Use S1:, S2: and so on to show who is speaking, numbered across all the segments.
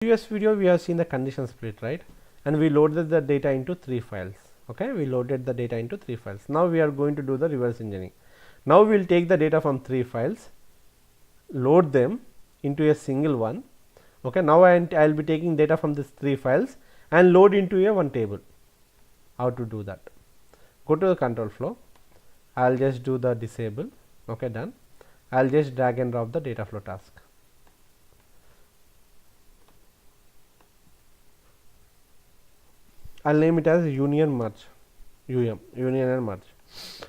S1: Previous video we have seen the condition split, right? And we loaded the data into 3 files. Okay, we loaded the data into 3 files. Now we are going to do the reverse engineering. Now we will take the data from 3 files, load them into a single one. Okay, now I will be taking data from these 3 files and load into a one table. How to do that? Go to the control flow. I will just do the disable. Okay, done. I will just drag and drop the data flow task. I will name it as union merge, union and merge.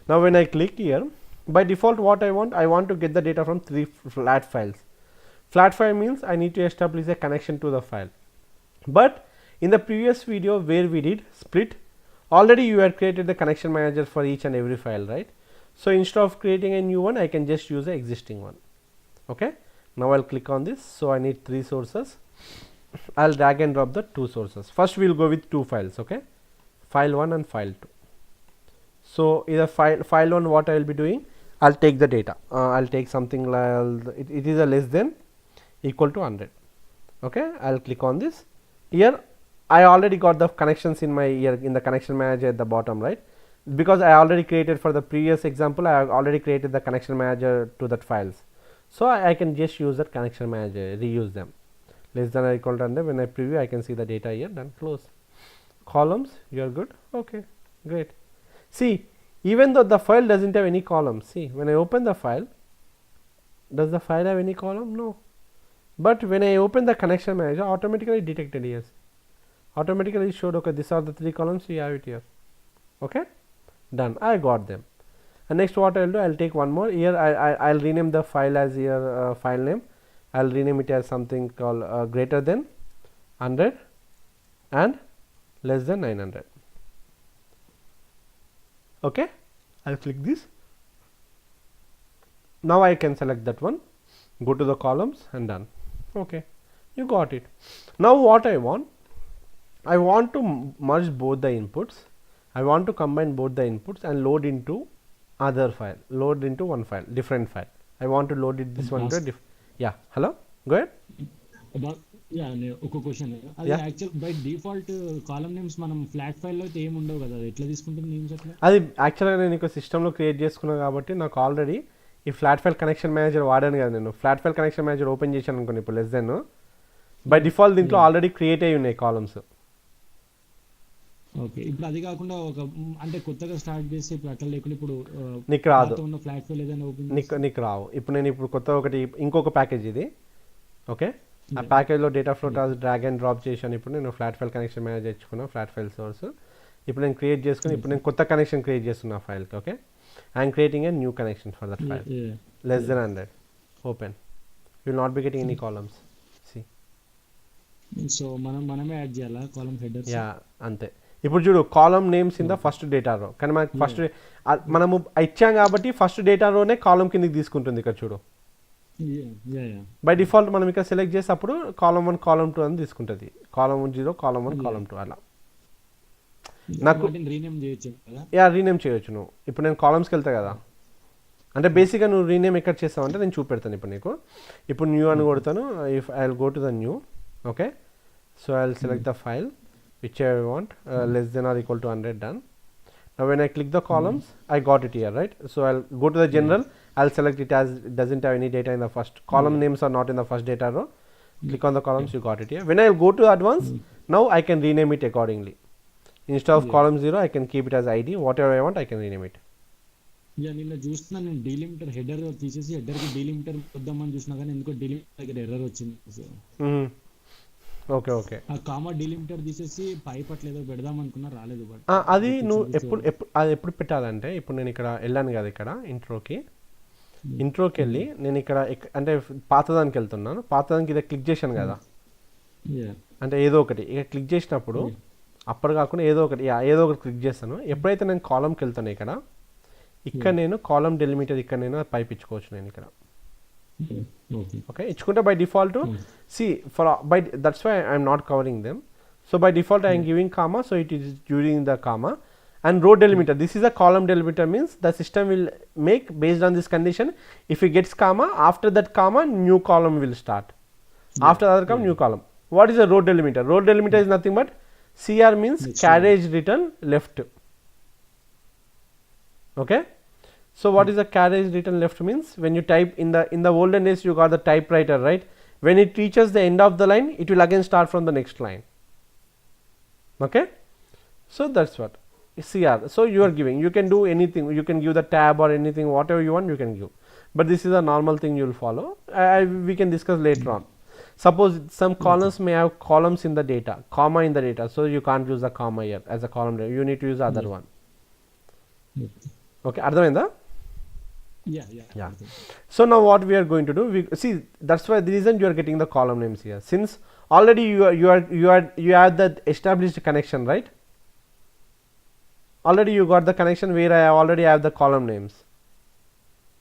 S1: Now when I click here, by default what I want to get the data from 3 flat files. Flat file means I need to establish a connection to the file. But in the previous video where we did split, already you had created the connection manager for each and every file, right? So instead of creating a new one, I can just use the existing one. Okay. Now I'll click on this. So I need 3 sources. I'll drag and drop the 2 sources. First we'll go with 2 files, okay? File 1 and file 2. So either file 1, what I will be doing, I'll take the data. I'll take something like it is a less than equal to 100. Okay, I'll click on this. Here I already got the connections in my in the connection manager at the bottom, right? Because I already created for the previous example, I have already created the connection manager to that files. So I can just use that connection manager, reuse them. Less than or equal to 100. When I preview, I can see the data here. Done. Close. Columns, you are good. Okay, great. See, even though the file doesn't have any columns, see, when I open the file, does the file have any column? No. But when I open the connection manager, automatically detected, yes. Automatically showed, okay, these are the 3 columns, you have it here. Okay, done. I got them. And next what I will do, I will take one more. Here I will rename the file as here file name. I will rename it as something called greater than 100 and less than 900. Okay, I will click this. Now I can select that one, go to the columns and done. Okay, you got it. Now what I want to merge both the inputs. I want to combine both the inputs and load into other file, load into one file, different file. I want to load it this one to a different. Yeah, hello, go ahead.
S2: ఒక question అది actual by default column names మనం flat file లో అయితే ఏమి ఉండవు కదా, ఎట్లా తీసుకుంటుంది నేమ్స్ అట్లా?
S1: అది యాక్చువల్గా నేను ఒక సిస్టంలో క్రియేట్ చేసుకున్నాను కాబట్టి నాకు ఆల్రెడీ ఈ ఫ్లాట్ ఫైల్ కనెక్షన్ మేనేజర్ వాడాను కదా. నేను flat file connection manager open చేశాను అనుకోండి, ఇప్పుడు లెస్ దెన్ బై డిఫాల్ట్ దీంట్లో ఆల్రెడీ క్రియేట్ అయ్యి ఉన్నాయి కాలమ్స్.
S2: ఓకే, ఇప్పుడు అది కాకుండా ఒక అంటే కొత్తగా స్టార్ట్ చేసి ఇప్పుడు అట్లా లేకుండా ఇప్పుడు
S1: నీకు రాదు,
S2: ఫ్లాట్ ఫైల్ ఏదైనా ఓపెన్
S1: నీకు రావు. ఇప్పుడు నేను ఇప్పుడు కొత్త ఒకటి ఇంకొక ప్యాకేజ్ ఇది. ఓకే, ఆ ప్యాకేజ్లో data flow task drag and drop చేశాను. ఇప్పుడు నేను ఫ్లాట్ ఫైల్ కనెక్షన్ మేనేజర్ ఇచ్చుకున్నాను, ఫ్లాట్ ఫైల్ సోర్స్. ఇప్పుడు నేను క్రియేట్ చేసుకుని ఇప్పుడు నేను కొత్త కనెక్షన్ క్రియేట్ చేస్తున్నా ఫైల్కి. Okay, I'm creating a new connection for that file less than 100. Open, you will not be getting any columns. See,
S2: so మనమే యాడ్ చేయాలా కాలమ్ హెడర్స్?
S1: యా, అంతే. ఇప్పుడు చూడు, column names in the first data row. కానీ మనకి first మనము ఇచ్చాం కాబట్టి ఫస్ట్ డేటా రోనే కాలమ్ కిందకి తీసుకుంటుంది. ఇక్కడ చూడు, బై డిఫాల్ట్ మనం ఇక్కడ సెలెక్ట్ చేసేటప్పుడు కాలమ్ 1 కాలమ్ 2 అని తీసుకుంటుంది. కాలమ్ 0 కాలమ్ 1 కాలమ్ 2 అలా. నాకు రీనేమ్ చేయొచ్చు నువ్వు. ఇప్పుడు నేను కాలమ్స్కి వెళ్తా కదా, అంటే బేసిక్గా నువ్వు రీనేమ్ ఎక్కడ చేస్తావు అంటే నేను చూపెడతాను ఇప్పుడు నీకు. ఇప్పుడు న్యూ అని కొడతాను. If I will go to the new. Okay, so I will select the file which I want, less than or equal to 100. Done. Now when I click the columns, I got it here, right? So I'll go to the general, I'll select it as it doesn't have any data in the first column. Names are not in the first data row. Click on the columns, you got it here. When I go to advanced, now I can rename it accordingly. Instead of column 0, I can keep it as ID. Whatever I want, I can rename it.
S2: నిన్న చూస్తున్నా నేను delimiter header తీసేసి header కి delimiter వద్దామని చూసినా కానీ ఎందుకో delimiter దగ్గర ఎర్రర్ వచ్చింది.
S1: ఓకే, ఓకే,
S2: ఆ కామా డీలిమిటర్ తీసేసి పైప్ అట్లా ఏదో పెడదాం అనుకున్నా, రాలేదు. బట్
S1: అది నువ్వు ఎప్పుడు పెట్టాలంటే, ఇప్పుడు నేను ఇక్కడ వెళ్ళాను కదా, ఇక్కడ ఇంట్రోకి వెళ్ళి నేను ఇక్కడ అంటే పాతదానికి వెళ్తున్నాను. పాతదానికి ఇదే క్లిక్ చేశాను కదా, అంటే ఏదో ఒకటి ఇక క్లిక్ చేసినప్పుడు అప్పుడు కాకుండా ఏదో ఒకటి క్లిక్ చేస్తాను. ఎప్పుడైతే నేను కాలమ్కి వెళ్తాను ఇక్కడ నేను కాలమ్ డెలిమిటర్ ఇక్కడ నేను పైప్ ఇచ్చుకోవచ్చు నేను ఇక్కడ. Okay, ఇచ్చుకుంటే by default see for that's why I am not covering them. So by default I am giving comma, so it is using the comma. And row delimiter, this is a column delimiter, means the system will make based on this condition. If it gets comma, after that comma new column will start. After other column new column. What is a row delimiter? Row delimiter is nothing but CR means
S2: Next
S1: carriage written left. Okay. So what is a carriage written left means? When you type in the olden days, you got the typewriter, right? When it reaches the end of the line, it will again start from the next line. Okay. So that's what CR. So you are giving, you can do anything, you can give the tab or anything, whatever you want you can give, but this is a normal thing you will follow. We can discuss later on. Suppose some columns may have columns in the data, comma in the data, so you can't use the comma here as a column, you need to use other one. Okay, అర్థమైందా? Yeah. So now what we are going to do, we see, that's why the reason you are getting the column names here, since already you have the established connection, right? Already you got the connection where I already have the column names.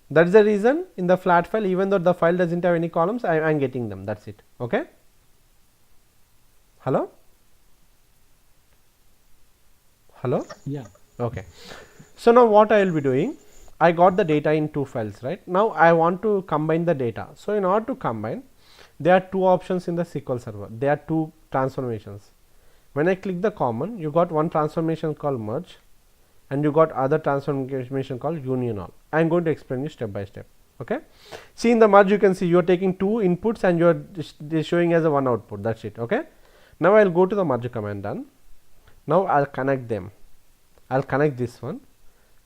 S1: That is the reason in the flat file, even though the file doesn't have any columns, I am getting them. That's it. Okay. Hello.
S2: Yeah.
S1: Okay. So now what I will be doing, I got the data in two files, right? Now I want to combine the data. So in order to combine, there are two options in the SQL server. There are two transformations. When I click the common, you got one transformation called merge, and you got other transformation called union all. I am going to explain you step by step. Okay. See, in the merge you can see you are taking two inputs and you are showing as a one output. That's it. Okay. Now I will go to the merge command. Done. Now I will connect them. I will connect this one,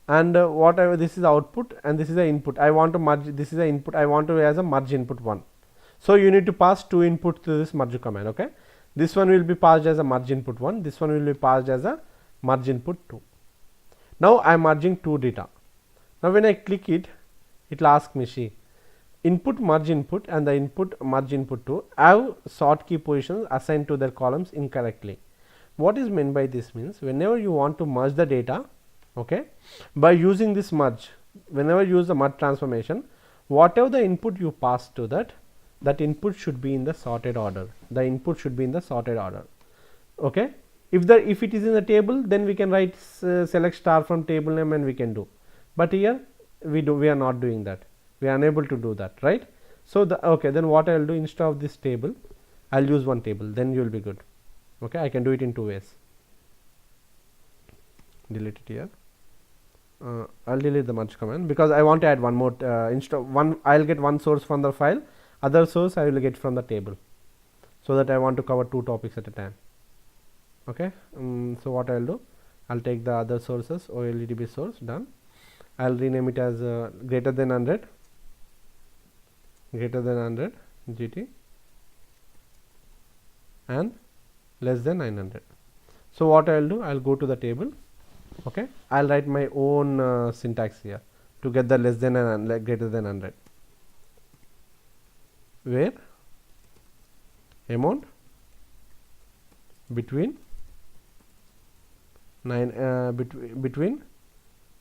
S1: and whatever, this is the output and this is the input. I want to merge, this is the input, I want to as a merge input 1. So you need to pass two inputs to this merge command. Okay. This one will be passed as a merge input 1, this one will be passed as a merge input 2. Now I am merging two data. Now when I click it, it will ask me, see, input merge input and the input merge input 2 have sort key positions assigned to their columns incorrectly. What is meant by this means, whenever you want to merge the data, okay, by using this merge, whenever you use the merge transformation, whatever the input you pass to that input should be in the sorted order. The input should be in the sorted order. Okay. If it is in the table, then we can write select star from table name and we can do, but here we are not doing that, we are unable to do that, right? So okay, then what I will do, instead of this table I will use one table, then you will be good. Okay, I can do it in two ways. Delete it here. I will delete the merge command because I want to add one more, instead of one I will get one source from the file, other source I will get from the table, so that I want to cover two topics at a time. Okay. So what I will do, I will take the other sources, OLEDB source, done. I will rename it as greater than 100 GT and less than 900. So what I will do, I will go to the table. Okay, I will write my own syntax here to get the less than and greater than 100, where amount between 9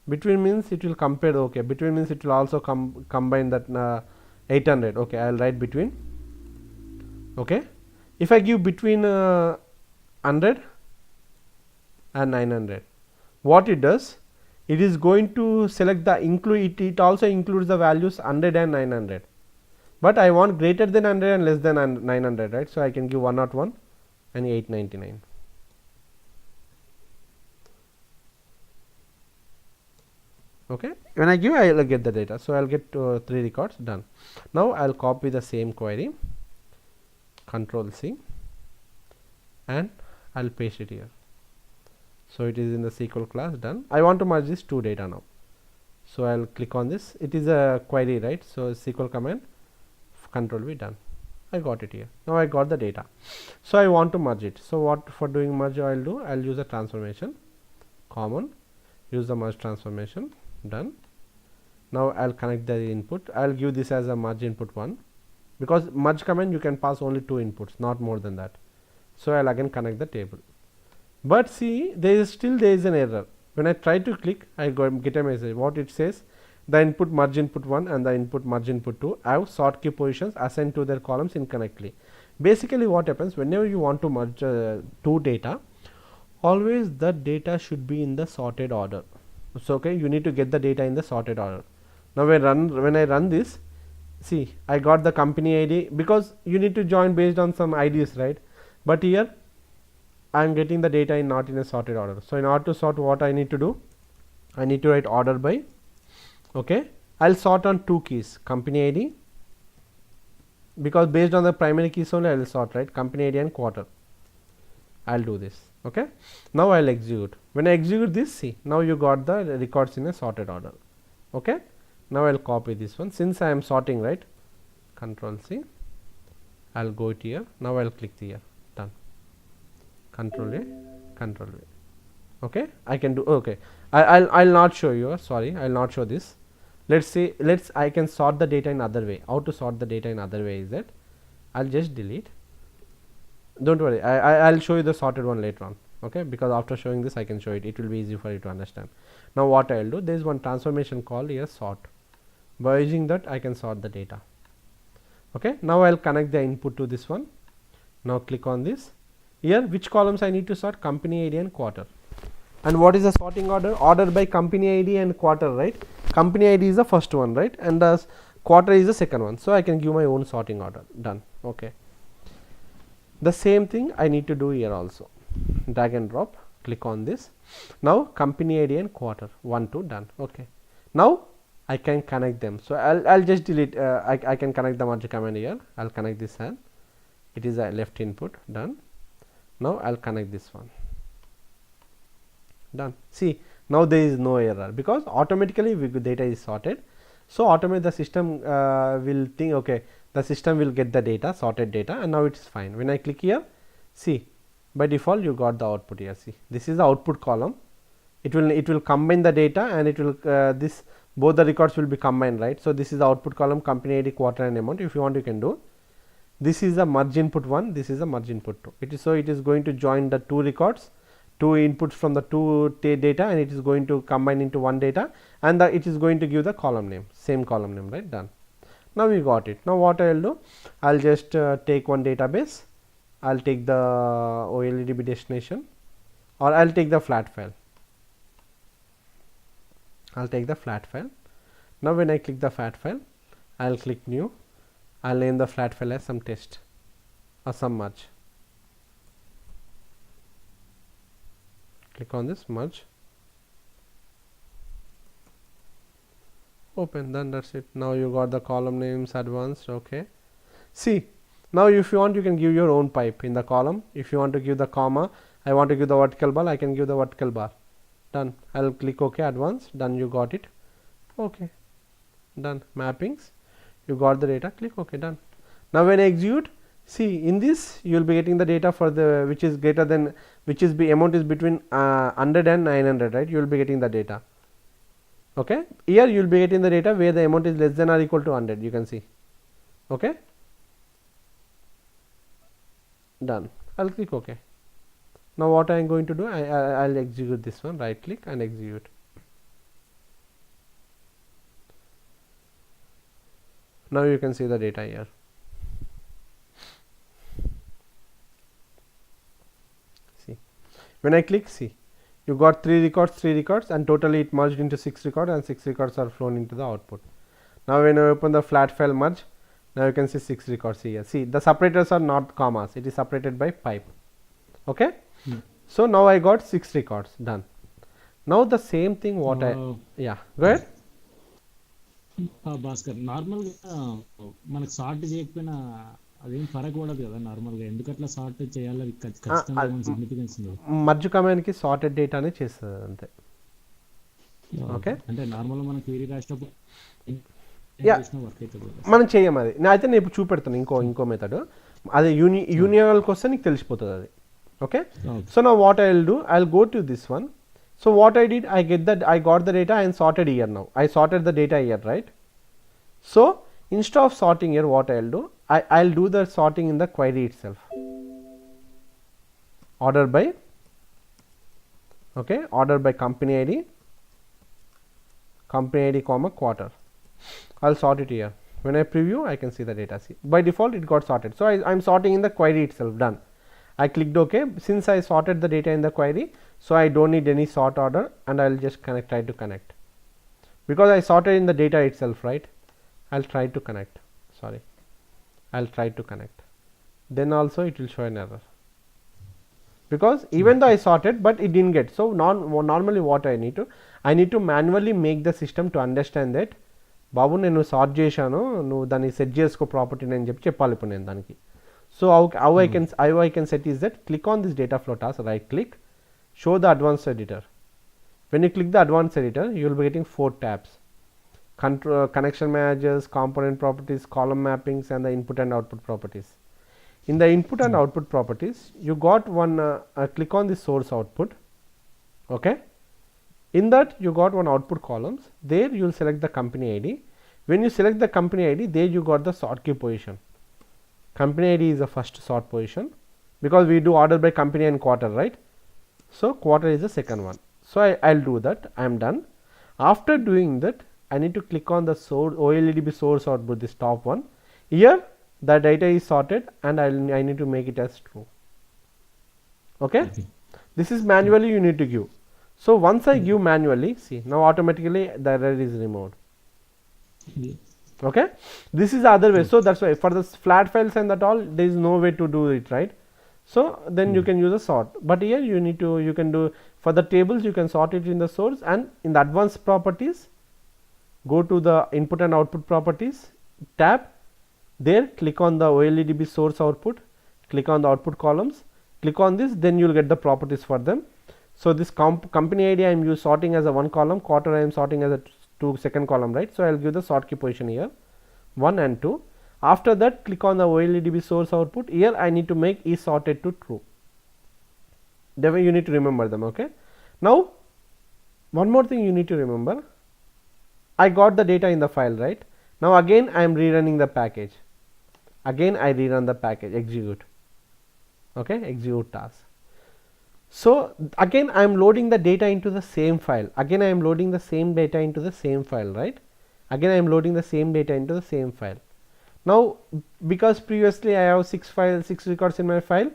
S1: between means it will compare. Okay, between means it will also combine that 800. Okay, I will write between. Okay, if I give between 100 and 900, what it does, it is going to select the include, it also includes the values 100 and 900, but I want greater than 100 and less than 900, right? So I can give 101 and 899. Okay, when I give, I will get the data. So I will get 3 records. Done. Now I will copy the same query, Control C, and I will paste it here. So it is in the SQL class. Done. I want to merge these two data now. So I will click on this. It is a query, right? So SQL command, Control V, done. I got it here. Now I got the data. So I want to merge it. So what for doing merge I will do? I will use a transformation, common, use the merge transformation. Done. Now I will connect the input. I will give this as a merge input 1, because merge command you can pass only 2 inputs, not more than that. So I will again connect the table. But see, there is an error. When I try to click, I get a message. What it says, the input merge input 1 and the input merge input 2 have sort key positions assigned to their columns incorrectly. Basically what happens, whenever you want to merge two data, always the data should be in the sorted order. So okay, you need to get the data in the sorted order. Now when I run this, see, I got the company ID, because you need to join based on some IDs, right? but here I am getting the data in not in a sorted order. So in order to sort, what I need to do, I need to write order by. Okay, I'll sort on two keys, company ID, because based on the primary keys only I will sort, right, company ID and quarter. I'll do this. Okay, now I'll execute. When I execute this, see, now you got the records in a sorted order. Okay, now I'll copy this one, since I am sorting, right, Control C, I'll go it here. Now I'll click here, done. Control A, Control V. Okay, I can do. Okay, I'll not show you. Sorry, I'll not show this. Let's say, I can sort the data in other way. How to sort the data in other way is that I'll just delete. Don't worry, I'll show you the sorted one later on. Okay, because after showing this I can show it. It will be easy for you to understand. Now what I'll do, there is one transformation called here sort. By using that I can sort the data. Okay, now I'll connect the input to this one. Now click on this. Here which columns I need to sort? Company ID and quarter. And what is the sorting order? Order by company ID and quarter, right? Company ID is the first one, right, and the quarter is the second one. So I can give my own sorting order. Done. Okay, the same thing I need to do here also. Drag and drop, click on this. Now company ID and quarter, 1 2, done. Okay, now I can connect them. So I'll just delete. I can connect the merge command here. I'll connect this hand. It is a left input, done. Now I'll connect this one, done. See, now there is no error because automatically data is sorted. So automatically the system will think, okay, the system will get the data, sorted data, and now it is fine. When I click here, see, by default you got the output here. See, this is the output column. It will combine the data, and it will this both the records will be combined, right. So this is the output column, company ID, quarter, and amount. If you want, you can do. This is the merge input 1, this is the merge input 2. It is, so it is going to join the two records, two inputs from the two data, and it is going to combine into one data, and it is going to give the column name, same column name, right. Done. Now we got it. Now what I will do, I will just take one database. I will take the OLEDB destination, or I will take the flat file. I will take the flat file. Now when I click the flat file, I will click new. I will name the flat file as some test or some merge. Click on this merge. Open, then that's it. Now you got the column names advanced. Okay, see, now if you want, you can give your own pipe in the column. If you want to give the comma, I want to give the vertical bar, I can give the vertical bar. Done. I'll click OK, advanced. Done. You got it. Okay, done. Mappings, you got the data. Click OK, done. Now when I execute, see, in this you will be getting the data for the which is greater than, which is amount is between 100 and 900, right. You will be getting the data. Okay, here you will be getting the data where the amount is less than or equal to 100. You can see. Okay, done. I'll click OK. Now what I am going to do, I'll execute this one. Right click and execute. Now you can see the data here. See, when I click, see, you got 3 records, and totally it merged into 6 records, and 6 records are flown into the output. Now when I open the flat file merge, now you can see 6 records here. See, the separators are not commas, it is separated by pipe. Okay, so now I got 6 records. Done. Now the same thing what yeah, go ahead.
S2: Bhaskar normal గా మనకు sort చేయకపోయినా అదేం ఫరక్ పడదు కదా normal గా, ఎందుకు అట్లా సార్ట్ చేయాలి? ఖచ్చితంగా సిగ్నిఫికెన్స్ ఉంది.
S1: మర్జ్ కమాండ్ కి సార్టెడ్ డేటానే చేస్తుంది అంతే. ఓకే, అంటే
S2: నార్మల్ మనం క్వెరీ రాసినప్పుడు
S1: మనం చేయం అది. అయితే నేను ఇప్పుడు చూపెడతాను ఇంకో మెథడ్. అది యూనియన్ వస్తే నీకు తెలిసిపోతుంది అది. Okay, so now what I will do, I will go to this one. So what I did, I got the data and sorted here. Now I sorted the data here, right? So instead of sorting here, what I will do, I'll do the sorting in the query itself. Order by, okay, order by company ID comma quarter. I'll sort it here. When I preview, I can see the data. See, by default it got sorted. So I'm sorting in the query itself. Done. I clicked OK. Since I sorted the data in the query, so I don't need any sort order, and I'll just try to connect, because I sorted in the data itself, right? I'll try to connect. Sorry, I'll try to connect. Then also it will show an error. because even though I sorted, but it didn't get. So normally what I need to manually make the system to understand that బాబు నేను sort చేశాను, నువ్వు దాన్ని set చేసుకో ప్రాపర్టీని అని చెప్పాలి ఇప్పుడు నేను దానికి. So how I can set is that click on this data flow task, right click, show the advanced editor. When you click the advanced editor, you will be getting 4 tabs: connection managers, component properties, column mappings, and the input and output properties. In the input and output properties, you got one click on the source output. Okay, in that you got one output columns. There you will select the company ID. When you select the company ID, there you got the sort key position. Company ID is the first sort position because we do order by company and quarter, right? So quarter is the second one. So I'll do that. I am done. After doing that, I need to click on the source OLEDB source output, this top one. Here the data is sorted and I need to make it as true. Okay, this is manually you need to give. So once I give manually, see now automatically the error is removed. Okay, this is the other way. So that's why for the flat files and that all, there is no way to do it, right? So then you can use a sort, but here you can do for the tables, you can sort it in the source, and in the advanced properties, go to the input and output properties tab. There click on the OLEDB source output, click on the output columns, click on this, then you will get the properties for them. So this company ID I am sorting as a 1 column, quarter I am sorting as a 2 second column, right? So I will give the sort key position here 1 and 2. After that, click on the OLEDB source output. Here I need to make is sorted to true. That way you need to remember them. Okay, now one more thing you need to remember, I got the data in the file, right? Now again I am rerunning the package. Again I rerun the package, execute. Okay, execute task. So again I am loading the data into the same file. Again I am loading the same data into the same file, right? Again I am loading the same data into the same file. Now because previously I have 6 records in my file,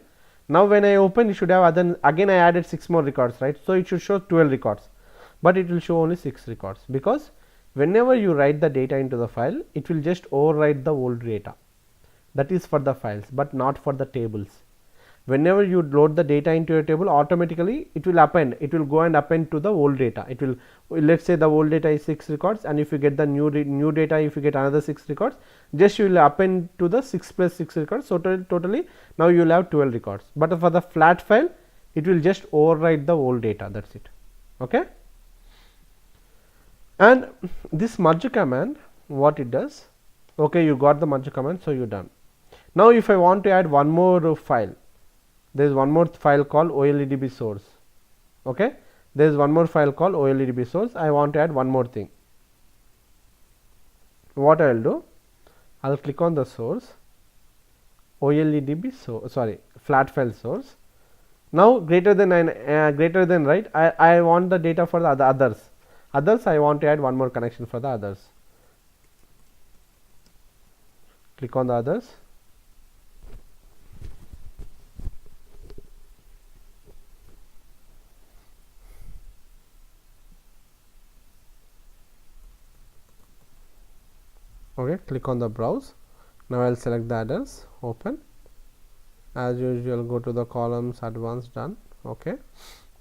S1: now when I open it should have again I added 6 more records, right? So it should show 12 records, but it will show only 6 records, because whenever you write the data into the file, it will just overwrite the old data. That is for the files, but not for the tables. Whenever you load the data into your table, automatically it will append, it will go and append to the old data. It will, let's say the old data is 6 records, and if you get the new data, if you get another 6 records, just you will append to the 6 plus 6 records. So totally now you will have 12 records, but for the flat file it will just overwrite the old data. That's it. Okay, and this merge command, what it does, okay, you got the merge command, so you're done. Now if I want to add one more file, there is one more file called OLEDB source. Okay, there is one more file called OLEDB source. I want to add one more thing. What I will do, I will click on the source OLEDB flat file source. Now greater than right, I want the data for the others. I want to add one more connection for the others. Click on the others. Okay, click on the browse. Now I will select the others, open. As usual, go to the columns, advanced, done. Okay,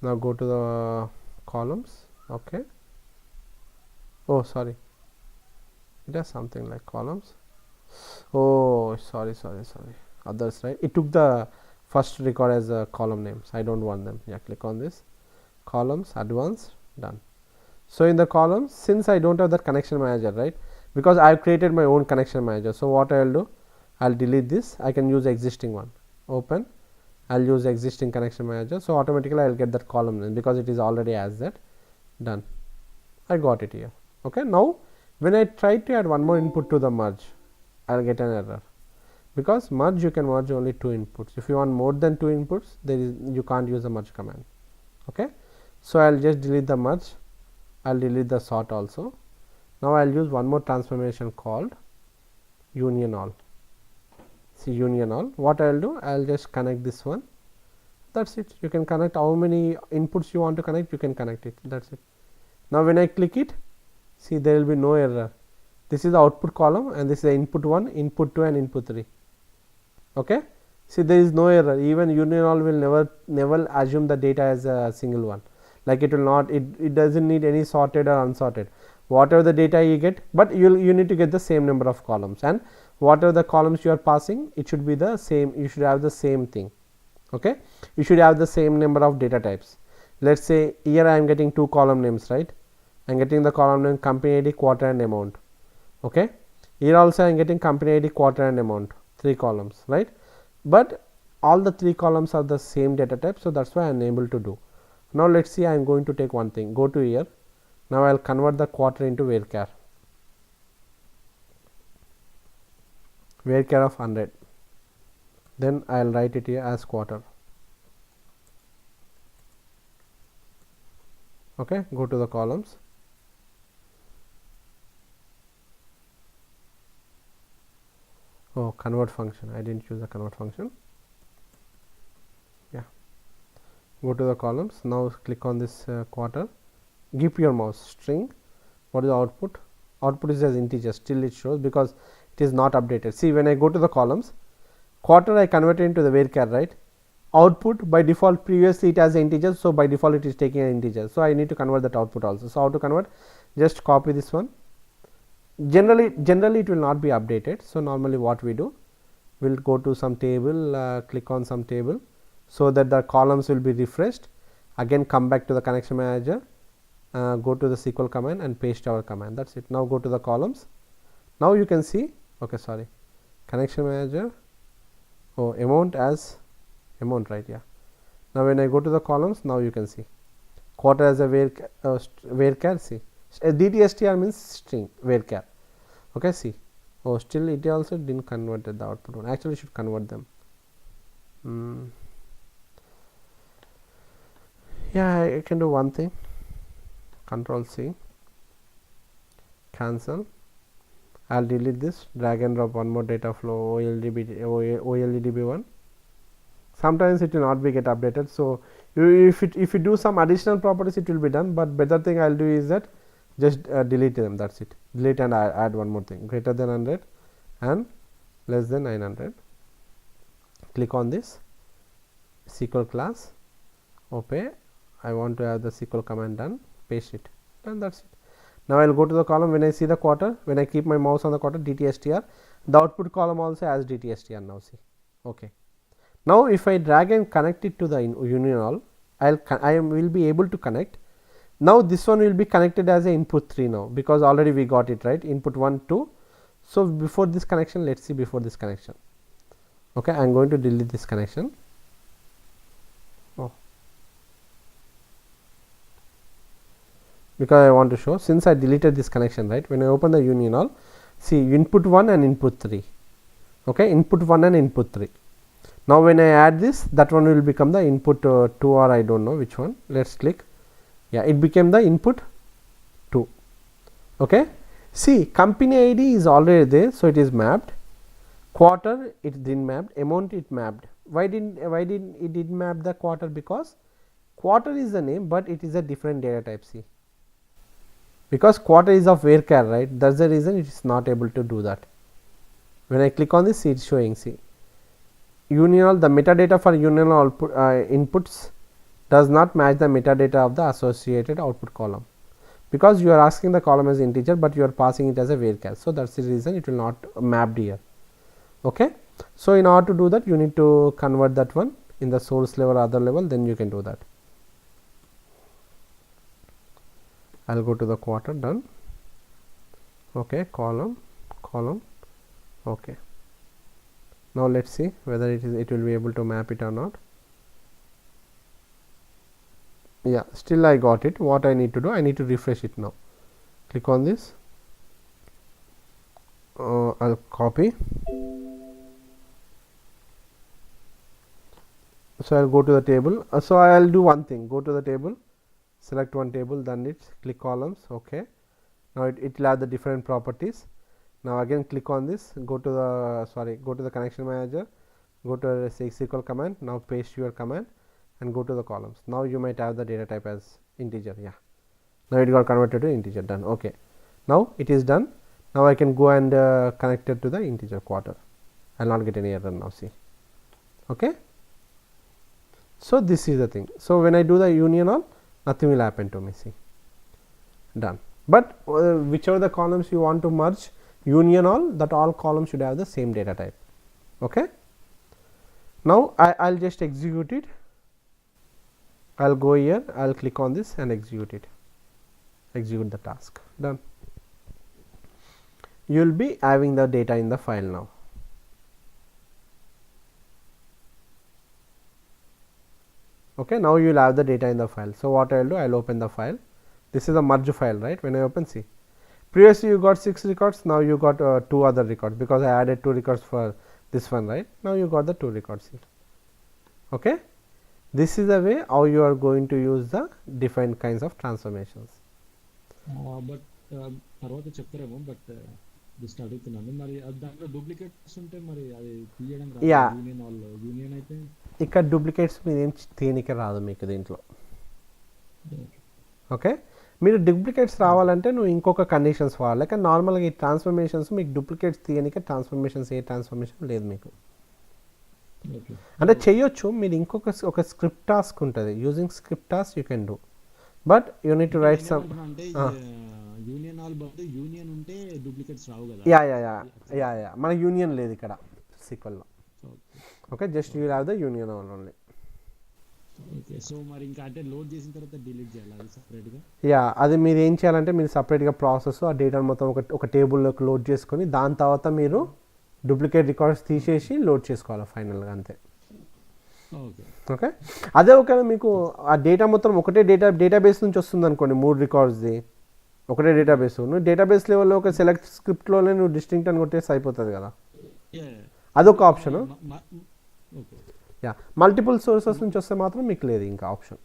S1: now go to the columns. Okay, oh sorry, it has something like columns. Oh sorry, others, right? It took the first record as a column names. I don't want them. Yeah, click on this, columns, advanced, done. So in the columns, since I don't have that connection manager, right, because I have created my own connection manager, so what I will do, I will delete this. I can use existing one. Open, I will use existing connection manager, so automatically I will get that column name because it is already as that. Done, I got it here. Okay, now when I try to add one more input to the merge, I will get an error, because merge you can merge only 2 inputs. If you want more than 2 inputs, you can't use the merge command. Okay, so I will just delete the merge, I will delete the sort also. Now I will use one more transformation called union all. See, union all. What I will do, I will just connect this one. That's it. You can connect how many inputs you want to connect, you can connect it. That's it. Now when I click it, see, there will be no error. This is the output column and this is the input 1, input 2 and input 3. Okay, See, there is no error, even union all will never assume the data as a single one, like it will not, it does not need any sorted or unsorted, whatever the data you get, but you need to get the same number of columns, and whatever the columns you are passing, it should be the same, you should have the same thing. Okay, you should have the same number of data types. Let us say here I am getting 2 column names, right, I am getting the column name company ID, quarter and amount. Okay, here also I am getting company ID, quarter and amount, 3 columns, right, but all the 3 columns are the same data type. So, that is why I am able to do. Now, let us see, I am going to take one thing, go to here. Now, I will convert the quarter into varchar of 100, then I will write it here as quarter. Okay, go to the columns. Oh, convert function, I did not use the convert function. Yeah, go to the columns. Now, click on this quarter, give your mouse string. What is the output? Output is as integer, still it shows because it is not updated. See, when I go to the columns, quarter I converted into the varchar, right, output by default previously it has integer. So, by default it is taking an integer. So, I need to convert that output also. So, how to convert? Just copy this one. Generally it will not be updated. So, normally what we do, we will go to some table, click on some table, so that the columns will be refreshed. Again come back to the connection manager, go to the SQL command and paste our command, that is it. Now, go to the columns. Now, you can see, okay, sorry, connection manager, oh, amount as amount, right, yeah. Now, when I go to the columns, now you can see quarter as a varchar, see, DTSTR means string varchar. Okay, see, oh, still it also did not convert the output one, actually should convert them. Yeah, I can do one thing, Control C, cancel. I will delete this, drag and drop one more data flow OLEDB1. Sometimes it will not be get updated. So, if you do some additional properties, it will be done, but better thing I will do is that just delete them, that is it, delete and add one more thing, greater than 100 and less than 900. Click on this SQL class, okay, I want to have the SQL command done, paste it, and that is it. Now, I will go to the column. When I see the quarter, when I keep my mouse on the quarter, DTSTR, the output column also has DTSTR now, see. Okay. Now, if I drag and connect it to the union all, I will be able to connect. Now, this one will be connected as a input 3 now, because already we got it, right, input 1 2. So, before this connection, let us see before this connection. Okay, I am going to delete this connection. Oh, because I want to show, since I deleted this connection, right, when I open the union all, see input 1 and input 3, okay, input 1 and input 3. Now, when I add this, that one will become the input 2 or I do not know which one, let us click, yeah, it became the input 2. Okay. See, company ID is already there, so it is mapped, quarter it did not mapped, amount it mapped. Why didn't it did map the quarter? Because quarter is the name, but it is a different data type, see, because quarter is of varchar, right, that is the reason it is not able to do that. When I click on this, it is showing, see, union, the metadata for union output inputs does not match the metadata of the associated output column, because you are asking the column as integer, but you are passing it as a varchar. So, that is the reason it will not mapped here. Okay. So, in order to do that, you need to convert that one in the source level or other level, then you can do that. I will go to the quarter, done. Okay, column, okay. Now, let us see whether it will be able to map it or not. Yeah, still I got it. What I need to do? I need to refresh it now. Click on this. I will copy. So, I will go to the table. So, I will do one thing, go to the table, select one table, then it click columns. Okay. Now, it will have the different properties. Now, again click on this, go to the connection manager, go to the SQL command, now paste your command and go to the columns. Now, you might have the data type as integer. Yeah, now it got converted to integer, done. Okay. Now, it is done. Now, I can go and connect it to the integer quarter. I will not get any error now, see. Okay. So this is the thing. So when I do the union all, nothing will happen to me. See, done. But whichever the columns you want to merge, union all, that all columns should have the same data type. Okay. Now I'll just execute it. I'll go here, I'll click on this and execute it. Execute the task. Done. You will be having the data in the file now. Okay, now you will have the data in the file. So what I will do, I will open the file. This is a merge file, right? When I open, see, previously you got 6 records, now you got 2 other records, because I added 2 records for this one, right? Now you got the 2 records here. Okay, this is the way how you are going to use the different kinds of transformations.
S2: But తర్వాత చెప్తారేమో, but just అడుగుతున్నాను. మరి దాంట్లో duplicates ఉంటే మరి అది తీయడం రాదు. Union all union అయితే
S1: ఇక్కడ డూప్లికేట్స్ మీరు ఏం తీయనికి రాదు మీకు దీంట్లో. ఓకే, మీరు డూప్లికేట్స్ రావాలంటే నువ్వు ఇంకొక కండిషన్స్ వాడాలి. కానీ నార్మల్గా ఈ ట్రాన్స్ఫర్మేషన్స్ మీకు డూప్లికేట్స్ తీయనికే ట్రాన్స్ఫర్మేషన్స్ ఏ ట్రాన్స్ఫర్మేషన్ లేదు మీకు. అంటే చేయొచ్చు, మీరు ఇంకొక ఒక స్క్రిప్ట్ టాస్క్ ఉంటుంది. Using script task you can do, but you need to write some.
S2: Union all but union ఉంటే డూప్లికేట్స్ రావు కదా.
S1: యా మన యూనియన్ లేదు ఇక్కడ సీక్వెల్లో. Okay, just you have the union all only.
S2: Okay, so మరి ఇంకా అంటే లోడ్ చేసిన తర్వాత డిలీట్ చేయాలి అది సెపరేట్గా.
S1: యా, అది మీరు ఏం చేయాలంటే మీరు సపరేట్గా ప్రాసెస్ ఆ డేటాను మొత్తం ఒక టేబుల్లోకి లోడ్ చేసుకొని దాని తర్వాత మీరు డూప్లికేట్ రికార్డ్స్ తీసేసి లోడ్ చేసుకోవాలి ఫైనల్గా, అంతే. ఓకే, అదే ఒకవేళ మీకు ఆ డేటా మొత్తం ఒకటే డేటాబేస్ నుంచి వస్తుంది అనుకోండి, 3 రికార్డ్స్ది ఒకటే డేటాబేస్, నువ్వు డేటాబేస్ లెవెల్లో ఒక సెలెక్ట్ స్క్రిప్ట్లోనే నువ్వు డిస్టింక్ట్ అని కొట్టేసి అయిపోతుంది కదా, అదొక ఆప్షన్. యా, మల్టిపుల్ సోర్సెస్ నుంచి వస్తే మాత్రం మీకు లేదు ఇంకా ఆప్షన్.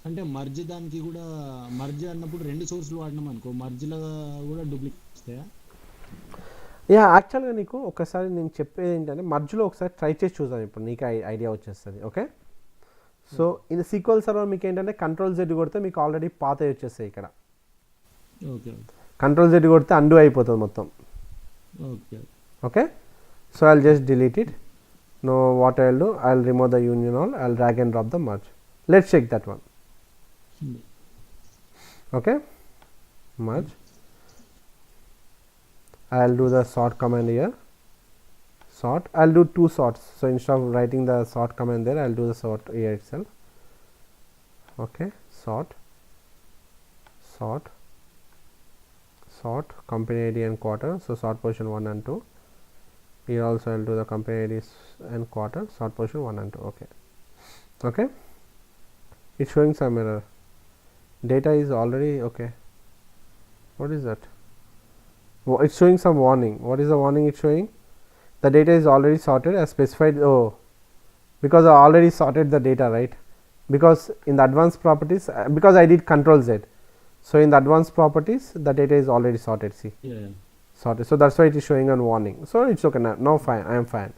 S2: అంటే మర్జ్ దానికి కూడా మర్జ్ అన్నప్పుడు 2 సోర్సులు వాడినాం అనుకో, మర్జ్లో కూడా డూప్లికేట్ వస్తాయా?
S1: యా, యాక్చువల్గా నీకు ఒకసారి నేను చెప్పేది ఏంటంటే మర్జ్లో ఒకసారి ట్రై చేసి చూసాను, ఇప్పుడు నీకు ఐడియా వచ్చేస్తుంది. ఓకే, సో ఇది సీక్వెల్ సర్వర్ మీకు ఏంటంటే Ctrl+Z కొడితే మీకు ఆల్రెడీ పాతవి వచ్చేస్తాయి ఇక్కడ.
S2: ఓకే,
S1: Ctrl+Z కొడితే అండు అయిపోతుంది మొత్తం. Okay, so I'll just delete it. No what I will do, I will remove the union all, I will drag and drop the merge. Let's check that one. Okay, merge. I will do the sort command here. Sort, I will do 2 sorts. So instead of writing the sort command there, I will do the sort here itself. Okay, sort, company ID and quarter. So sort position 1 and 2. Here also I will do the company IDs and quarter, sort position 1 and 2. Okay, it's showing some error. Data is already okay. What is that? It's showing some warning. What is the warning it's showing? The data is already sorted as specified. Oh, because I already sorted the data, right? Because in the advanced properties, because I did Ctrl+Z, so in the advanced properties the data is already sorted. See, sorted. So that's why it is showing a warning. So it's okay now. Fine, I am fine.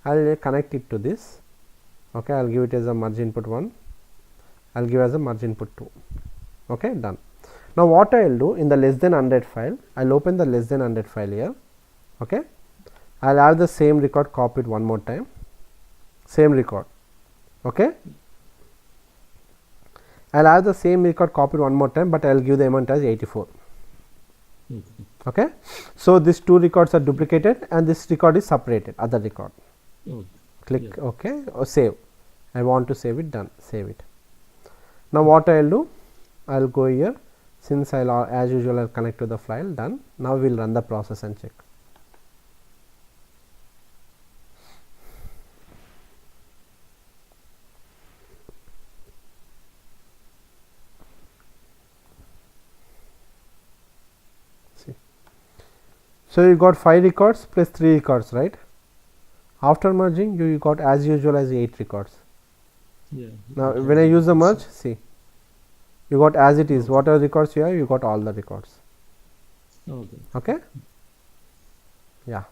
S1: I'll connect it to this. Okay, I'll give it as a merge input 1. I'll give as a merge input 2. Okay, done. Now what I will do, in the less than 100 file, I will open the less than 100 file here. Okay, I will have the same record copied one more time, same record. Okay, I will have the same record copied one more time, but I will give the amount as 84. Okay, so these 2 records are duplicated and this record is separated, other record. Click OK or save. I want to save it, done, save it. Now what I will do, I will go here. Since I will as usual I will connect to the file, done. Now we will run the process and check. See, so you got 5 records plus 3 records, right? After merging you got as usual as 8 records. Now when I use the merge, see, you got as it is, whatever records you have, you got all the records. Okay, yeah.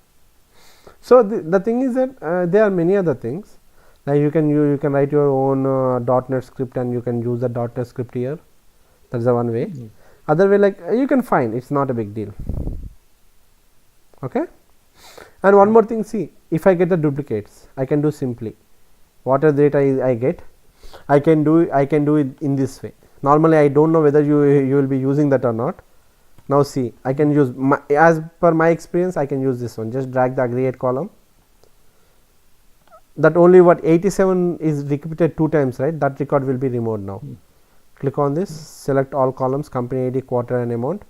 S1: So the thing is that there are many other things, like you can write your own .NET script and you can use the .NET script here. That's the one way. Other way, like you can find, it's not a big deal. Okay, And one more thing, see, if I get the duplicates, I can do simply whatever data I get, I can do it in this way. Normally I don't know whether you will be using that or not. Now see, I can use as per my experience, I can use this one. Just drag the aggregate column. That only what 87 is repeated 2 times, right? That record will be removed now. Click on this, select all columns, company ID, quarter and amount.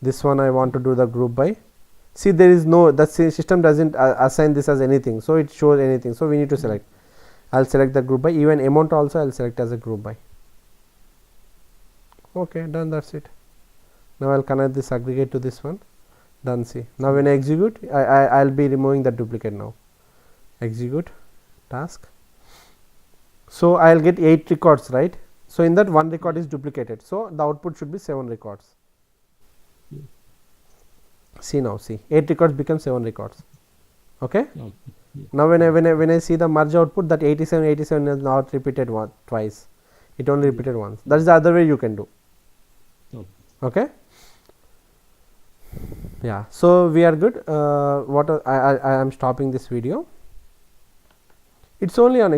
S1: This one I want to do the group by. See, there is no, the system doesn't assign this as anything, so it shows anything. So we need to select. I'll select the group by. Even amount also I'll select as a group by. Okay, done. That's it. Now I'll connect this aggregate to this one. Done. See, now when I execute, I'll be removing the duplicate now. Execute task. So I'll get 8 records, right? So in that, 1 record is duplicated. So the output should be 7 records. See now, see, 8 records become 7 records. Okay. Now when I see the merge output, that 87 is not repeated twice. It only repeated once. That is the other way you can do. Okay. Yeah. So we are good. I am stopping this video. It's only on